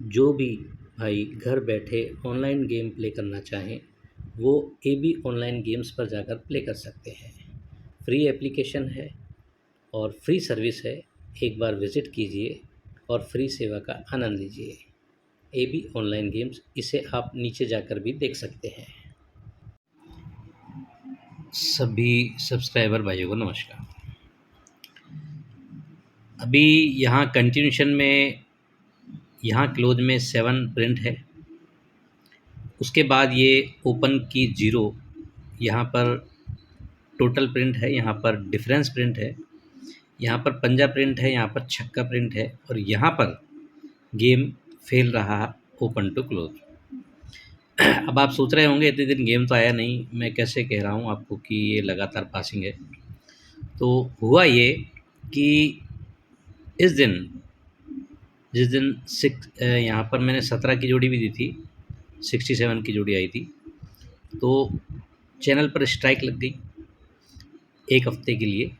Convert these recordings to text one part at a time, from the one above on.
जो भी भाई घर बैठे ऑनलाइन गेम प्ले करना चाहें वो एबी ऑनलाइन गेम्स पर जाकर प्ले कर सकते हैं। फ्री एप्लीकेशन है और फ्री सर्विस है। एक बार विज़िट कीजिए और फ्री सेवा का आनंद लीजिए। एबी ऑनलाइन गेम्स, इसे आप नीचे जाकर भी देख सकते हैं। सभी सब्सक्राइबर भाइयों को नमस्कार। अभी यहाँ कंटिन्यूशन में यहाँ क्लोज में 7 प्रिंट है। उसके बाद ये ओपन की 0, यहाँ पर टोटल प्रिंट है, यहाँ पर डिफरेंस प्रिंट है, यहाँ पर पंजा प्रिंट है, यहाँ पर छक्का प्रिंट है और यहाँ पर गेम फेल रहा ओपन टू क्लोज। अब आप सोच रहे होंगे इतने दिन गेम तो आया नहीं, मैं कैसे कह रहा हूँ आपको कि ये लगातार पासिंग है। तो हुआ ये कि इस दिन जिस दिन यहाँ पर मैंने 17 की जोड़ी भी दी थी, 67 की जोड़ी आई थी, तो चैनल पर स्ट्राइक लग गई एक हफ्ते के लिए।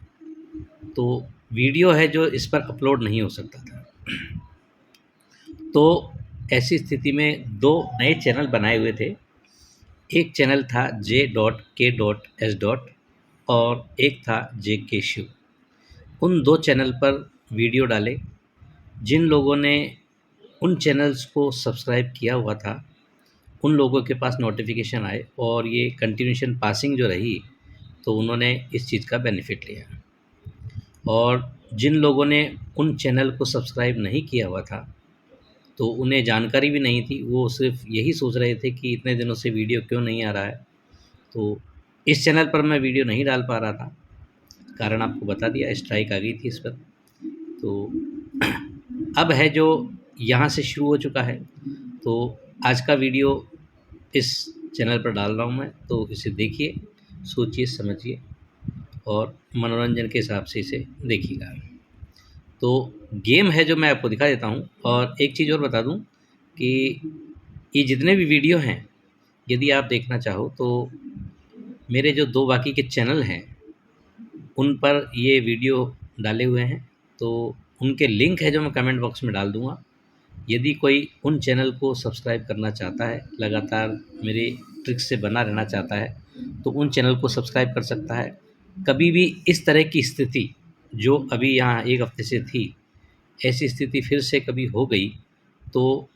तो वीडियो है जो इस पर अपलोड नहीं हो सकता था। तो ऐसी स्थिति में 2 नए चैनल बनाए हुए थे। एक चैनल था J.K.S. और एक था JK शिव। उन 2 चैनल पर वीडियो डाले। जिन लोगों ने उन चैनल्स को सब्सक्राइब किया हुआ था उन लोगों के पास नोटिफिकेशन आए और ये कंटिन्यूशन पासिंग जो रही तो उन्होंने इस चीज़ का बेनिफिट लिया। और जिन लोगों ने उन चैनल को सब्सक्राइब नहीं किया हुआ था तो उन्हें जानकारी भी नहीं थी, वो सिर्फ यही सोच रहे थे कि इतने दिनों से वीडियो क्यों नहीं आ रहा है। तो इस चैनल पर मैं वीडियो नहीं डाल पा रहा था, कारण आपको बता दिया, स्ट्राइक आ गई थी इस पर। तो अब है जो यहाँ से शुरू हो चुका है, तो आज का वीडियो इस चैनल पर डाल रहा हूँ मैं, तो इसे देखिए, सोचिए, समझिए और मनोरंजन के हिसाब से इसे देखिएगा। तो गेम है जो मैं आपको दिखा देता हूँ। और एक चीज़ और बता दूँ कि ये जितने भी वीडियो हैं, यदि आप देखना चाहो तो मेरे जो 2 बाकी के चैनल हैं उन पर ये वीडियो डाले हुए हैं, तो उनके लिंक है जो मैं कमेंट बॉक्स में डाल दूँगा। यदि कोई उन चैनल को सब्सक्राइब करना चाहता है, लगातार मेरे ट्रिक्स से बना रहना चाहता है, तो उन चैनल को सब्सक्राइब कर सकता है। कभी भी इस तरह की स्थिति जो अभी यहाँ 1 हफ्ते से थी, ऐसी स्थिति फिर से कभी हो गई तो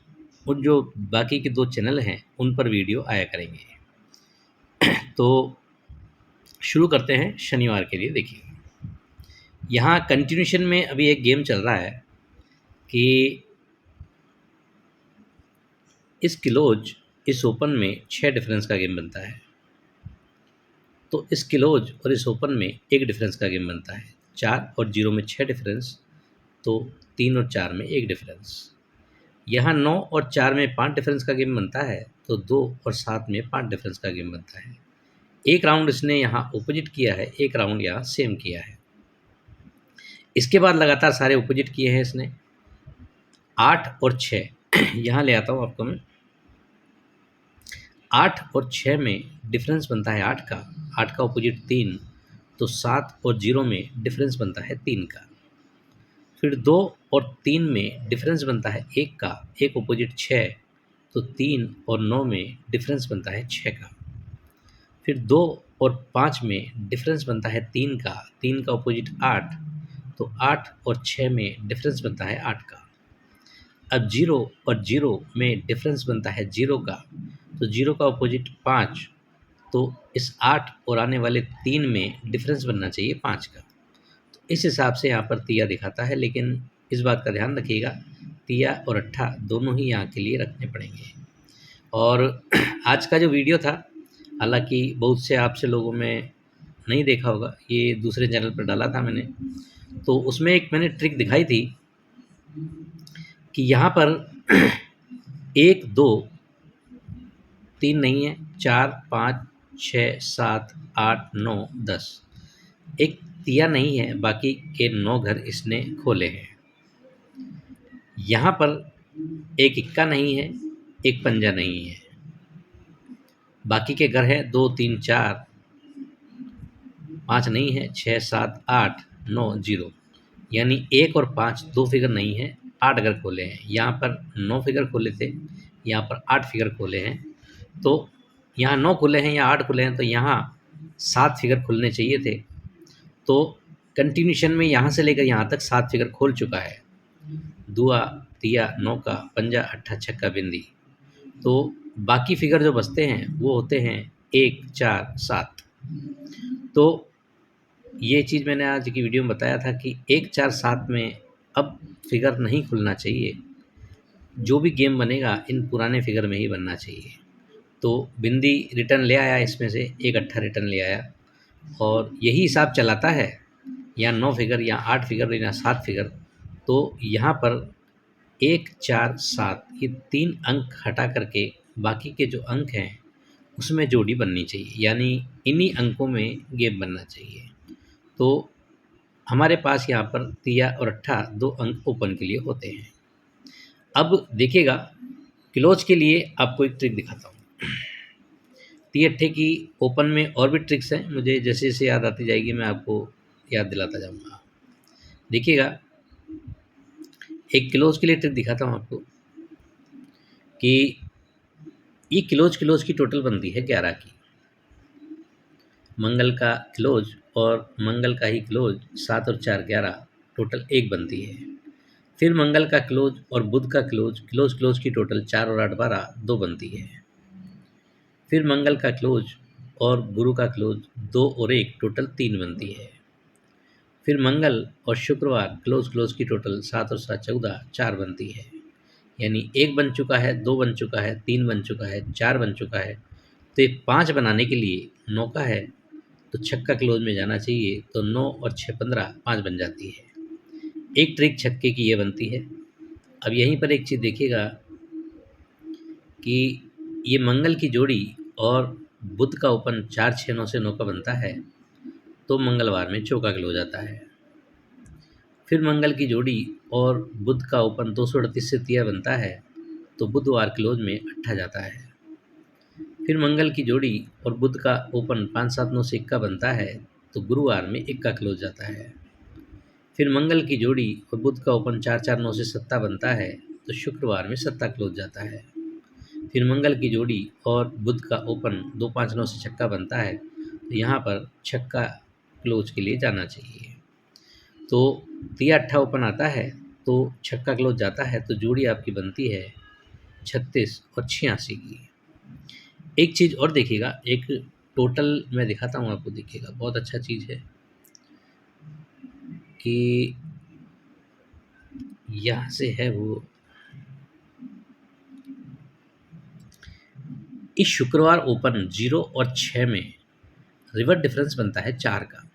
उन जो बाकी के 2 चैनल हैं उन पर वीडियो आया करेंगे। तो शुरू करते हैं शनिवार के लिए। देखिए, यहाँ कंटिन्यूशन में अभी एक गेम चल रहा है कि इस क्लोज इस ओपन में 6 डिफरेंस का गेम बनता है, तो इस क्लोज और इस ओपन में 1 डिफरेंस का गेम बनता है। 4 और 0 में 6 डिफरेंस, तो 3 और 4 में 1 डिफरेंस। यहाँ 9 और 4 में 5 डिफरेंस का गेम बनता है, तो 2 और 7 में 5 डिफरेंस का गेम बनता है। एक राउंड इसने यहाँ ऑपोजिट किया है, एक राउंड यहाँ सेम किया है। इसके बाद लगातार सारे ऑपोजिट किए हैं इसने। 8 और 6 यहाँ ले आता हूँ आपको मैं। 8 और 6 में डिफरेंस बनता है 8 का, 8 का ऑपोजिट 3, तो 7 और 0 में डिफरेंस बनता है 3 का। फिर 2 और 3 में डिफरेंस बनता है 1 का, एक ऑपोजिट 6, तो 3 और 9 में डिफरेंस बनता है 6 का। फिर 2 और 5 में डिफरेंस बनता है 3 का, 3 का ऑपोजिट 8, तो 8 और 6 में डिफरेंस बनता है 8 का। अब 0 और 0 में डिफरेंस बनता है 0 का, तो 0 का ऑपोजिट 5, तो इस 8 और आने वाले 3 में डिफरेंस बनना चाहिए 5 का। तो इस हिसाब से यहाँ पर तिया दिखाता है, लेकिन इस बात का ध्यान रखिएगा तिया और अट्ठा दोनों ही यहाँ के लिए रखने पड़ेंगे। और आज का जो वीडियो था, हालांकि बहुत से आपसे लोगों में नहीं देखा होगा, ये दूसरे चैनल पर डाला था मैंने, तो उसमें एक मैंने ट्रिक दिखाई थी कि यहाँ पर 1 2 3 नहीं है, 4 5 6 7 8 9 10, एक तिया नहीं है, बाकी के 9 घर इसने खोले हैं। यहाँ पर एक इक्का नहीं है, एक पंजा नहीं है, बाकी के घर है 2 3 4, 5 नहीं है, 6 7 8 9 0, यानी 1 और 5 2 फिगर नहीं है, 8 अगर खोले हैं, यहाँ पर 9 फिगर खोले थे, यहाँ पर 8 फिगर खोले हैं, तो यहाँ 9 खुले हैं या 8 खुले हैं, तो यहाँ 7 फिगर खुलने चाहिए थे। तो कंटिन्यूशन में यहाँ से लेकर यहाँ तक 7 फिगर खोल चुका है। दुआ, तिया, नौका, पंजा, अट्ठा, छक्का, बिंदी। तो बाकी फिगर जो बचते हैं वो होते हैं 1, 4, 7। तो ये चीज़ मैंने आज की वीडियो में बताया था कि 1, 4, 7 में अब फिगर नहीं खुलना चाहिए। जो भी गेम बनेगा इन पुराने फिगर में ही बनना चाहिए। तो बिंदी रिटर्न ले आया, इसमें से एक अट्ठा रिटर्न ले आया, और यही हिसाब चलाता है या 9 फिगर या 8 फिगर या 7 फिगर। तो यहाँ पर 1, 4, 7 ये 3 अंक हटा करके बाकी के जो अंक हैं उसमें जोड़ी बननी चाहिए, यानी इन्हीं अंकों में गेम बनना चाहिए। तो हमारे पास यहाँ पर तिया और अट्ठा 2 अंक ओपन के लिए होते हैं। अब देखिएगा, क्लोज के लिए आपको एक ट्रिक दिखाता हूँ। ती अट्ठे की ओपन में और भी ट्रिक्स हैं, मुझे जैसे जैसे याद आती जाएगी मैं आपको याद दिलाता जाऊँगा। देखिएगा, एक क्लोज के लिए ट्रिक दिखाता हूँ आपको कि ये क्लोज की टोटल बनती है 11 की। मंगल का क्लोज और मंगल का ही क्लोज 7 और 4 11 टोटल 1 बनती है। फिर मंगल का क्लोज और बुध का क्लोज की टोटल 4 और 8 12 2 बनती है। फिर मंगल का क्लोज और गुरु का क्लोज 2 और 1 टोटल 3 बनती है। फिर मंगल और शुक्रवार क्लोज की टोटल 7 और 7 14 4 बनती है। यानी 1 बन चुका है, 2 बन चुका है, 3 बन चुका है, 4 बन चुका है। तो ये 5 बनाने के लिए 9 का है तो छक्का क्लोज में जाना चाहिए, तो 9 और 6 15 5 बन जाती है। एक ट्रिक छक्के की ये बनती है। अब यहीं पर एक चीज़ देखिएगा कि ये मंगल की जोड़ी और बुध का ओपन 4 6 9 से 9 का बनता है, तो मंगलवार में चौका क्लोज आता है। फिर मंगल की जोड़ी और बुध का ओपन 238 से तिया बनता है, तो बुधवार क्लोज में अट्ठा जाता है। फिर मंगल की जोड़ी और बुध का ओपन 5 7 9 से इक्का बनता है, तो गुरुवार में इक्का क्लोज जाता है। फिर मंगल की जोड़ी और बुध का ओपन 4 4 9 से सत्ता बनता है, तो शुक्रवार में सत्ता क्लोज जाता है। फिर मंगल की जोड़ी और बुध का ओपन 2 5 9 से छक्का बनता है, तो यहाँ पर छक्का क्लोज के लिए जाना चाहिए। तो तिया अट्ठा ओपन आता है तो छक्का क्लोज जाता है, तो जोड़ी आपकी बनती है 36 और 86 की। एक चीज़ और देखिएगा, एक टोटल मैं दिखाता हूँ आपको, देखिएगा बहुत अच्छा चीज़ है कि यहाँ से है वो, इस शुक्रवार ओपन 0 और 6 में रिवर्स डिफरेंस बनता है 4 का।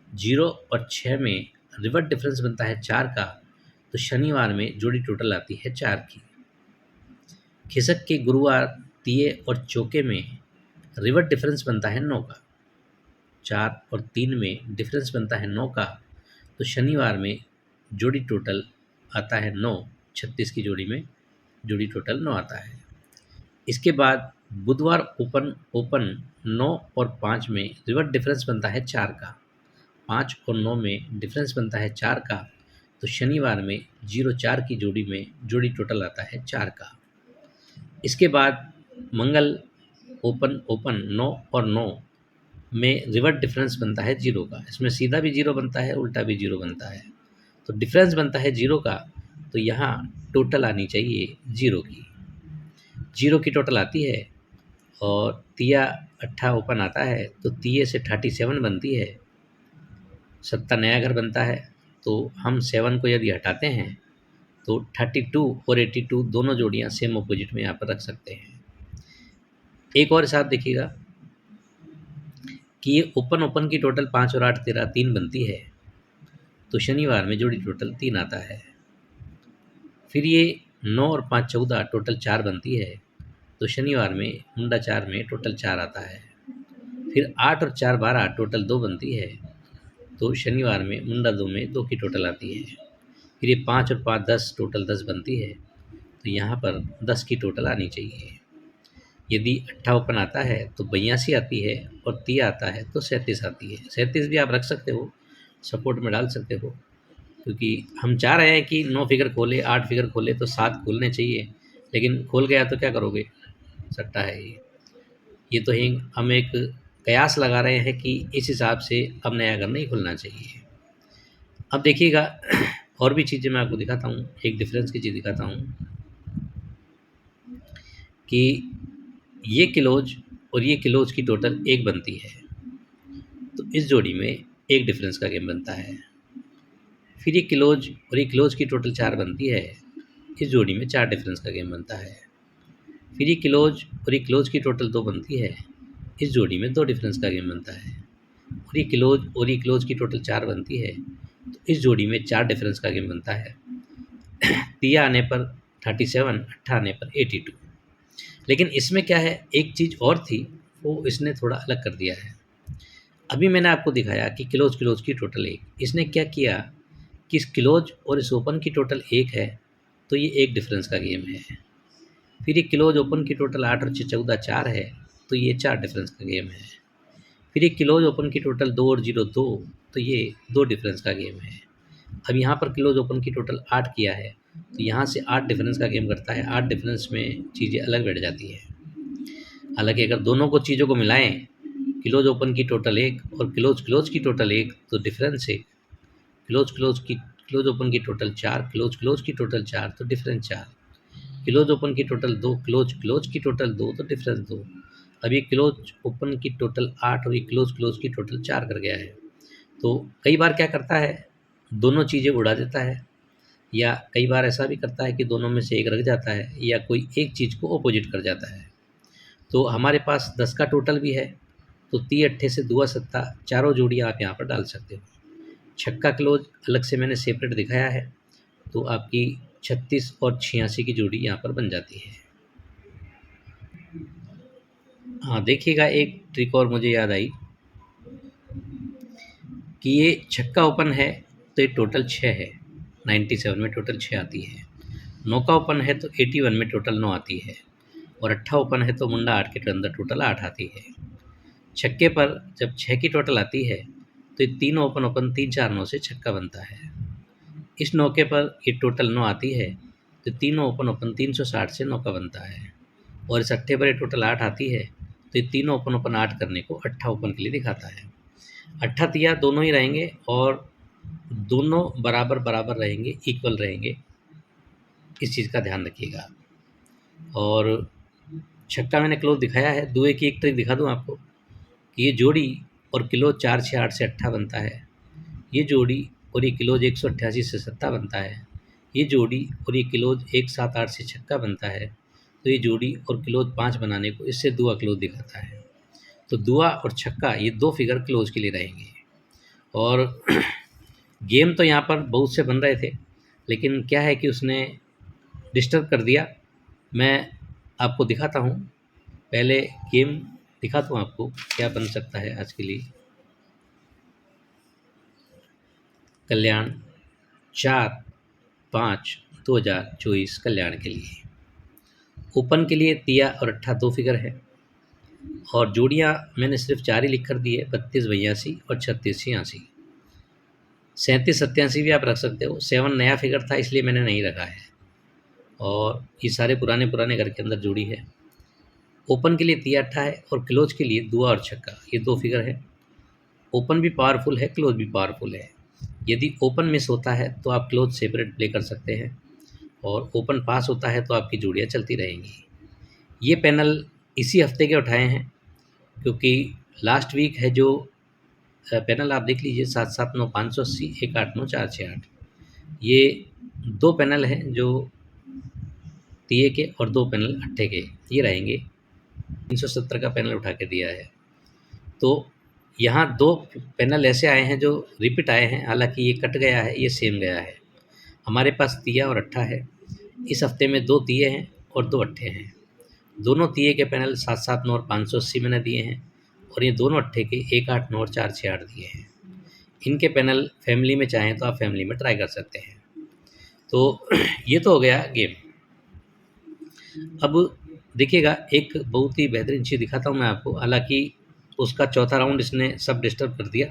0 और 6 में रिवर्स डिफरेंस बनता है 4 का, तो शनिवार में जोड़ी टोटल आती है 4 की। खिसक के गुरुवार तिये और चौके में रिवर्स डिफरेंस बनता है 9 का। 4 और 3 में डिफरेंस बनता है 9 का, तो शनिवार में जोड़ी टोटल आता है 9। 36 की जोड़ी में जोड़ी टोटल 9 आता है। इसके बाद बुधवार ओपन 9 और 5 में रिवर्स डिफरेंस बनता है 4 का। 5 और 9 में डिफरेंस बनता है 4 का, तो शनिवार में 0 4 की जोड़ी में जोड़ी टोटल आता है 4 का। इसके बाद मंगल ओपन 9 और 9 में रिवर्स डिफरेंस बनता है 0 का। इसमें सीधा भी 0 बनता है, उल्टा भी 0 बनता है, तो डिफरेंस बनता है 0 का, तो यहाँ टोटल आनी चाहिए 0 की। 0 की टोटल आती है और तिया अट्ठा ओपन आता है, तो तिये से 37 बनती है, सत्ता नया घर बनता है। तो हम 7 को यदि हटाते हैं तो 32 और 82 दोनों जोड़ियाँ सेम अपोजिट में यहाँ पर रख सकते हैं। एक और हिसाब देखिएगा कि ये ओपन की टोटल 5 और 8 13 3 बनती है, तो शनिवार में जोड़ी टोटल 3 आता है। फिर ये 9 और 5 14 टोटल 4 बनती है, तो शनिवार में मुंडा 4 में टोटल 4 आता है। फिर 8 और 4 12 टोटल 2 बनती है, तो शनिवार में मुंडा 2 में 2 की टोटल आती है। फिर ये 5 और 5 10 टोटल 10 बनती है, तो यहाँ पर 10 की टोटल आनी चाहिए। यदि अट्ठा ओपन आता है तो 82 आती है, और तिया आता है तो 37 आती है। 37 भी आप रख सकते हो, सपोर्ट में डाल सकते हो। क्योंकि हम चाह रहे हैं कि 9 फिगर खोले, 8 फिगर खोले तो 7 खोलने चाहिए, लेकिन खोल गया तो क्या करोगे? सट्टा है ये। ये तो ही हम एक कयास लगा रहे हैं कि इस हिसाब से अब नया घर नहीं खुलना चाहिए। अब देखिएगा और भी चीज़ें मैं आपको दिखाता हूँ, एक डिफरेंस की चीज़ दिखाता हूँ कि ये क्लोज और ये क्लोज की टोटल 1 बनती है, तो इस जोड़ी में एक डिफरेंस का गेम बनता है। फिर ये क्लोज और ये क्लोज की टोटल 4 बनती है, इस जोड़ी में 4 डिफरेंस का गेम बनता है। फिर ये क्लोज और ये क्लोज की टोटल 2 बनती है, इस जोड़ी में 2 डिफरेंस का गेम बनता है। और ये क्लोज और ये क्लोज की टोटल 4 बनती है, तो इस जोड़ी में 4 डिफरेंस का गेम बनता है। तिया आने पर 37, अट्ठा आने पर 82। लेकिन इसमें क्या है, एक चीज़ और थी, वो इसने थोड़ा अलग कर दिया है। अभी मैंने आपको दिखाया कि क्लोज क्लोज की टोटल 1, इसने क्या किया कि इस क्लोज और इस ओपन की टोटल 1 है, तो ये 1 डिफरेंस का गेम है। फिर ये क्लोज ओपन की टोटल 8 और 6 14 4 है, तो ये 4 डिफरेंस का गेम है। फिर ये क्लोज ओपन की टोटल 2 और 0 2, तो ये 2 डिफरेंस का गेम है। अब यहाँ पर क्लोज ओपन की टोटल 8 किया है, तो यहाँ से 8 डिफरेंस का गेम करता है। 8 डिफरेंस में चीज़ें अलग बैठ जाती है। हालांकि अगर दोनों को चीज़ों को मिलाएं, क्लोज ओपन की टोटल 1 और क्लोज क्लोज की टोटल 1, तो डिफरेंस 1। क्लोज ओपन की टोटल 4, क्लोज क्लोज की टोटल 4, तो डिफरेंस 4। क्लोज ओपन की टोटल 2, क्लोज क्लोज की टोटल 2, तो डिफरेंस 2। अब ये क्लोज ओपन की टोटल 8 और ये क्लोज क्लोज की टोटल 4 कर गया है। तो कई बार क्या करता है, दोनों चीज़ें उड़ा देता है, या कई बार ऐसा भी करता है कि दोनों में से एक रख जाता है, या कोई एक चीज़ को अपोजिट कर जाता है। तो हमारे पास 10 का टोटल भी है, तो 30 अट्ठे से दुआ सत्ता, चारों जोड़ियाँ आप यहाँ पर डाल सकते हो। छक्का क्लोज अलग से मैंने सेपरेट दिखाया है, तो आपकी 36 और 86 की जोड़ी यहाँ पर बन जाती है। हाँ, देखिएगा एक ट्रिक और मुझे याद आई कि ये छक्का ओपन है तो ये टोटल 6 है, 97 में टोटल 6 आती है। 9 का ओपन है तो 81 में टोटल 9 आती है, और अट्ठा ओपन है तो मुंडा 8 के अंदर टोटल 8 आती है। छक्के पर जब 6 की टोटल आती है तो ये तीनों ओपन ओपन 3 4 9 से छक्का बनता है। इस नौके पर ये टोटल 9 आती है, तो तीनों ओपन ओपन 360 से नौका बनता है। और इस अट्ठे पर ये टोटल 8 आती है, तो ये तीनों ओपन ओपन 8 करने को अट्ठा ओपन के लिए दिखाता है। अट्ठा तिया दोनों ही रहेंगे और दोनों बराबर बराबर रहेंगे, इक्वल रहेंगे, इस चीज़ का ध्यान रखिएगा। और छक्का मैंने क्लोज दिखाया है। दुए की एक ट्रिक दिखा दूँ आपको कि ये जोड़ी और क्लोज 4 6 8 से अट्ठा बनता है, ये जोड़ी और ये क्लोज 188 से सत्ता बनता है, ये जोड़ी और ये क्लोज 178 से छक्का बनता है, तो ये जोड़ी और क्लोज 5 बनाने को इससे दुआ क्लोज दिखाता है। तो दुआ और छक्का ये 2 फिगर क्लोज के लिए रहेंगे। और गेम तो यहाँ पर बहुत से बन रहे थे, लेकिन क्या है कि उसने डिस्टर्ब कर दिया। मैं आपको दिखाता हूँ, पहले गेम दिखाता हूँ आपको क्या बन सकता है आज के लिए। कल्याण 4/5/2024 कल्याण के लिए। ओपन के लिए तिया और अट्ठा 2 फिगर है, और जोड़ियाँ मैंने सिर्फ 4 ही लिख कर दी है, 32 82 और 36 86। 37 87 भी आप रख सकते हो। 7 नया फिगर था इसलिए मैंने नहीं रखा है, और ये सारे पुराने पुराने घर के अंदर जोड़ी है। ओपन के लिए तिया अट्ठा है और क्लोज के लिए दुआ और छक्का, ये 2 फिगर है। ओपन भी पावरफुल है, क्लोज भी पावरफुल है। यदि ओपन मिस होता है तो आप क्लोज सेपरेट प्ले कर सकते हैं, और ओपन पास होता है तो आपकी जोड़ियाँ चलती रहेंगी। ये पैनल इसी हफ्ते के उठाए हैं, क्योंकि लास्ट वीक है जो पैनल आप देख लीजिए, 779 580 189 468, ये 2 पैनल हैं जो तिये के और 2 पैनल अट्ठे के, ये रहेंगे। 370 का पैनल उठा के दिया है। तो यहाँ 2 पैनल ऐसे आए हैं जो रिपीट आए हैं, हालांकि ये कट गया है, ये सेम गया है। हमारे पास तिया और अट्ठा है। इस हफ्ते में 2 तिये हैं और 2 अट्ठे हैं। दोनों तिये के पैनल 779 और 580 मैंने दिए हैं, और ये दोनों अट्ठे के 189 और 468 दिए हैं। इनके पैनल फैमिली में चाहें तो आप फैमिली में ट्राई कर सकते हैं। तो ये तो हो गया गेम। अब देखिएगा एक बहुत ही बेहतरीन चीज़ दिखाता हूँ मैं आपको, हालांकि उसका चौथा राउंड इसने सब डिस्टर्ब कर दिया,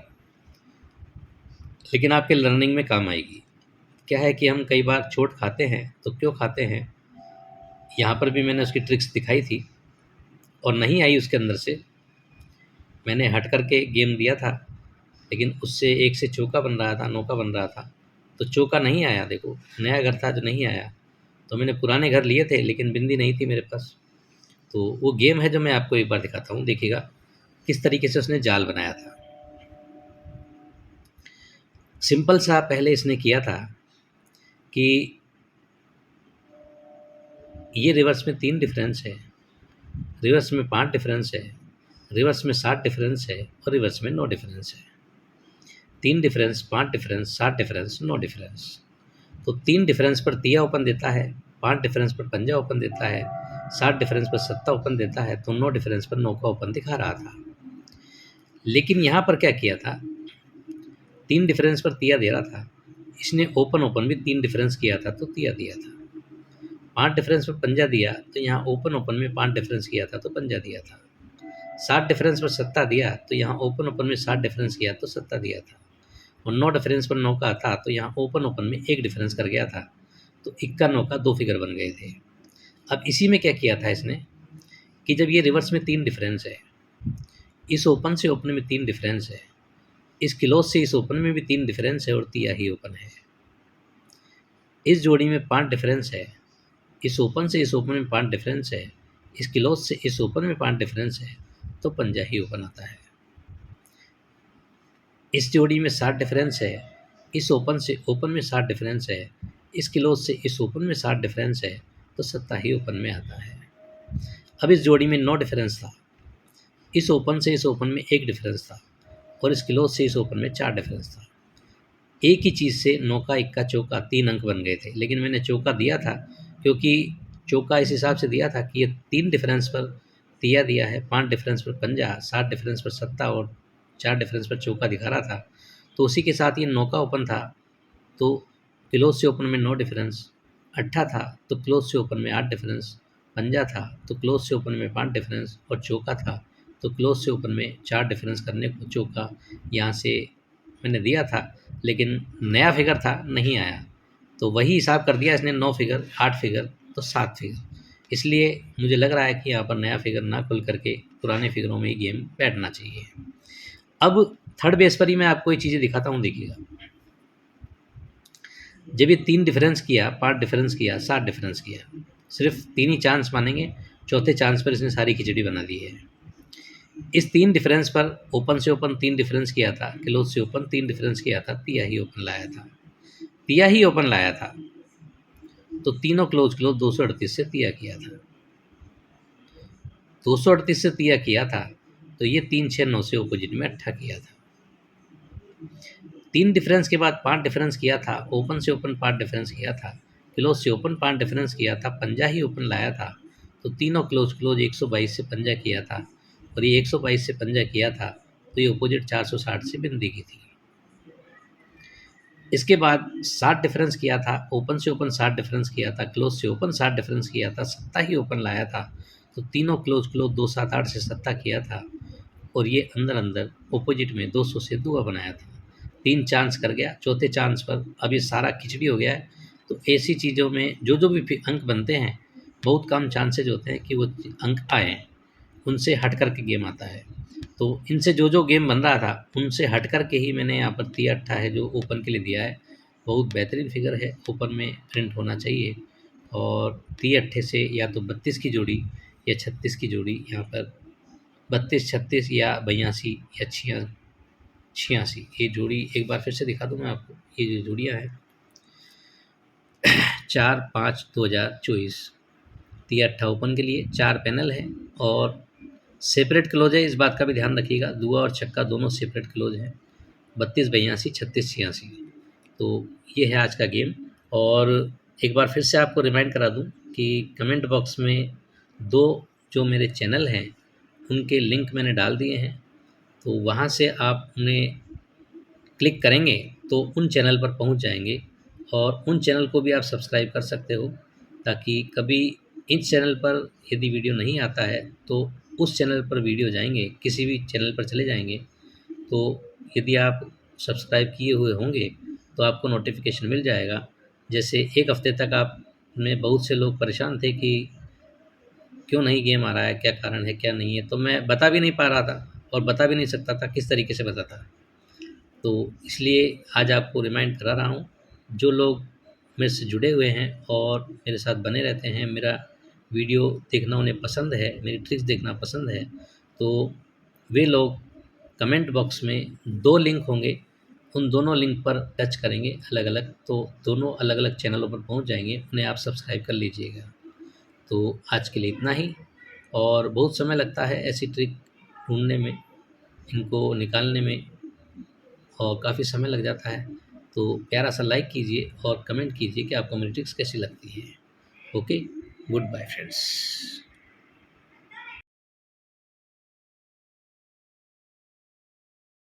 लेकिन आपके लर्निंग में काम आएगी। क्या है कि हम कई बार चोट खाते हैं, तो क्यों खाते हैं, यहाँ पर भी मैंने उसकी ट्रिक्स दिखाई थी और नहीं आई उसके अंदर से। मैंने हट करके गेम दिया था, लेकिन उससे एक से चौका बन रहा था, नौका बन रहा था, तो चौका नहीं आया। देखो, नया घर था जो नहीं आया, तो मैंने पुराने घर लिए थे लेकिन बिंदी नहीं थी मेरे पास। तो वो गेम है जो मैं आपको एक बार दिखाता हूँ, देखिएगा किस तरीके से उसने जाल बनाया था। सिंपल सा पहले इसने किया था कि ये रिवर्स में 3 डिफरेंस है, रिवर्स में 5 डिफरेंस है, रिवर्स में 7 डिफरेंस है और रिवर्स में 9 डिफरेंस है। 3 डिफरेंस, 5 डिफरेंस, 7 डिफरेंस, 9 डिफरेंस। तो 3 डिफरेंस पर तिया ओपन देता है, 5 डिफरेंस पर पंजा ओपन देता है, 7 डिफरेंस पर सत्ता ओपन देता है, तो 9 डिफरेंस पर नौका ओपन दिखा रहा था। लेकिन यहाँ पर क्या किया था, 3 डिफरेंस पर तिया दे रहा था, इसने ओपन ओपन भी 3 डिफरेंस किया था तो तिया दिया था। 5 डिफरेंस पर पंजा दिया, तो यहाँ ओपन ओपन में 5 डिफरेंस किया था तो पंजा दिया था। 7 डिफरेंस पर सत्ता दिया, तो यहाँ ओपन ओपन में 7 डिफरेंस किया तो सत्ता दिया था। और 9 डिफरेंस पर नौका था, तो यहाँ ओपन ओपन में 1 डिफरेंस कर गया था, तो इक्का नौका 2 फिगर बन गए थे। अब इसी में क्या किया था इसने कि जब ये रिवर्स में 3 डिफरेंस है, इस ओपन से ओपन में 3 डिफरेंस है, इस क्लोज से इस ओपन में भी 3 डिफरेंस है और तिया ही ओपन है। इस जोड़ी में 5 डिफरेंस है, इस ओपन से इस ओपन में 5 डिफरेंस है, इस क्लोज से इस ओपन में 5 डिफरेंस है, तो पंजा ही ओपन आता है। इस जोड़ी में 7 डिफरेंस है, इस ओपन से ओपन में 7 डिफरेंस है, इस क्लोज से इस ओपन में 7 डिफरेंस है, तो सत्ता ही ओपन में आता है। अब इस जोड़ी में 9 डिफरेंस था, इस ओपन से इस ओपन में 1 डिफरेंस था और इस क्लोज से इस ओपन में 4 डिफरेंस था। एक ही चीज़ से नौका, इक्का, चौका 3 अंक बन गए थे, लेकिन मैंने चौका दिया था क्योंकि चौका इस हिसाब से दिया था कि ये 3 डिफरेंस पर तिया दिया है, 5 डिफरेंस पर पंजा, 7 डिफरेंस पर सत्ता और 4 डिफरेंस पर चौका दिखा रहा था। तो उसी के साथ ये नौका ओपन था, तो क्लोज से ओपन में 9 डिफरेंस, अट्ठा था तो क्लोज से ओपन में 8 डिफरेंस, पंजा था तो क्लोज से ओपन में 5 डिफरेंस और चौका था तो क्लोज से ओपन में 4 डिफरेंस करने को चौका यहाँ से मैंने दिया था, लेकिन नया फिगर था नहीं आया, तो वही हिसाब कर दिया इसने, 9 फिगर, 8 फिगर तो 7 फिगर। इसलिए मुझे लग रहा है कि यहाँ पर नया फिगर ना खुल करके पुराने फिगरों में ही गेम बैठना चाहिए। अब थर्ड बेस पर ही मैं आपको ये चीज़ें दिखाता हूँ, देखिएगा। जब ये 3 डिफरेंस किया, 5 डिफरेंस किया, 7 डिफरेंस किया, सिर्फ 3 ही चांस मानेंगे, चौथे चांस पर इसने सारी खिचड़ी बना दी है। इस 3 डिफरेंस पर ओपन से ओपन 3 डिफरेंस किया था, क्लोज से ओपन 3 डिफरेंस किया था, तिया ही ओपन लाया था, तिया ही ओपन लाया था, तो तीनों क्लोज क्लोज 238 से तिया किया था, 238 से तिया किया था, तो ये 3 6 9 से ऑपोजिट में अट्ठा किया था। 3 डिफरेंस के बाद 5 डिफरेंस किया था, ओपन से ओपन 5 डिफरेंस किया था, क्लोज से ओपन 5 डिफरेंस किया था, पंजा ही ओपन लाया था, तो तीनों क्लोज क्लोज 122 से पंजा किया था, और ये 122 से पंजा किया था, तो ये ऑपोजिट 460 से बिंदी की थी। इसके बाद 7 डिफरेंस किया था, ओपन से ओपन 7 डिफरेंस किया था, क्लोज से ओपन 7 डिफरेंस किया था, सत्ता ही ओपन लाया था, तो तीनों क्लोज क्लोज 2 7 8 से सत्ता किया था, और ये अंदर अंदर ऑपोजिट में 200 से दुआ बनाया था। 3 चांस कर गया, चौथे चांस पर अब ये सारा खिचड़ी हो गया है। तो ऐसी चीज़ों में जो जो भी अंक बनते हैं, बहुत कम चांसेज होते हैं कि वो अंक आएँ, उनसे हट कर के गेम आता है। तो इनसे जो जो गेम बन रहा था उनसे हट कर के ही मैंने यहाँ पर तिया अट्ठा है जो ओपन के लिए दिया है। बहुत बेहतरीन फिगर है, ओपन में प्रिंट होना चाहिए, और तिया अट्ठे से या तो 32 की जोड़ी या 36 की जोड़ी, यहाँ पर 32 36 या 82 या 86, ये जोड़ी एक बार फिर से दिखा दूँ मैं आपको। ये जो जोड़ियाँ हैं 4/5/2024 तिया अट्ठा ओपन के लिए 4 पैनल है और सेपरेट क्लोज है, इस बात का भी ध्यान रखिएगा। दुआ और छक्का दोनों सेपरेट क्लोज हैं, 32 82 36 86। तो ये है आज का गेम। और एक बार फिर से आपको रिमाइंड करा दूं कि कमेंट बॉक्स में 2 जो मेरे चैनल हैं उनके लिंक मैंने डाल दिए हैं, तो वहाँ से आप उन्हें क्लिक करेंगे तो उन चैनल पर पहुँच जाएंगे, और उन चैनल को भी आप सब्सक्राइब कर सकते हो, ताकि कभी इस चैनल पर यदि वीडियो नहीं आता है तो उस चैनल पर वीडियो जाएंगे, किसी भी चैनल पर चले जाएंगे, तो यदि आप सब्सक्राइब किए हुए होंगे तो आपको नोटिफिकेशन मिल जाएगा जैसे एक हफ़्ते तक आप में बहुत से लोग परेशान थे कि क्यों नहीं गेम आ रहा है, क्या कारण है, क्या नहीं है, तो मैं बता भी नहीं पा रहा था और बता भी नहीं सकता था किस तरीके से बताता। तो इसलिए आज आपको रिमाइंड करा रहा हूँ, जो लोग मेरे से जुड़े हुए हैं और मेरे साथ बने रहते हैं, मेरा वीडियो देखना उन्हें पसंद है, मेरी ट्रिक्स देखना पसंद है, तो वे लोग कमेंट बॉक्स में 2 लिंक होंगे, उन दोनों लिंक पर टच करेंगे अलग-अलग, तो दोनों अलग-अलग चैनलों पर पहुँच जाएँगे, उन्हें आप सब्सक्राइब कर लीजिएगा। तो आज के लिए इतना ही। और बहुत समय लगता है ऐसी ट्रिक ढूँढने में, इनको निकालने में, और काफ़ी समय लग जाता है। तो प्यारा सा लाइक कीजिए और कमेंट कीजिए कि आपको मेरी ट्रिक्स कैसी लगती है। Okay, goodbye friends.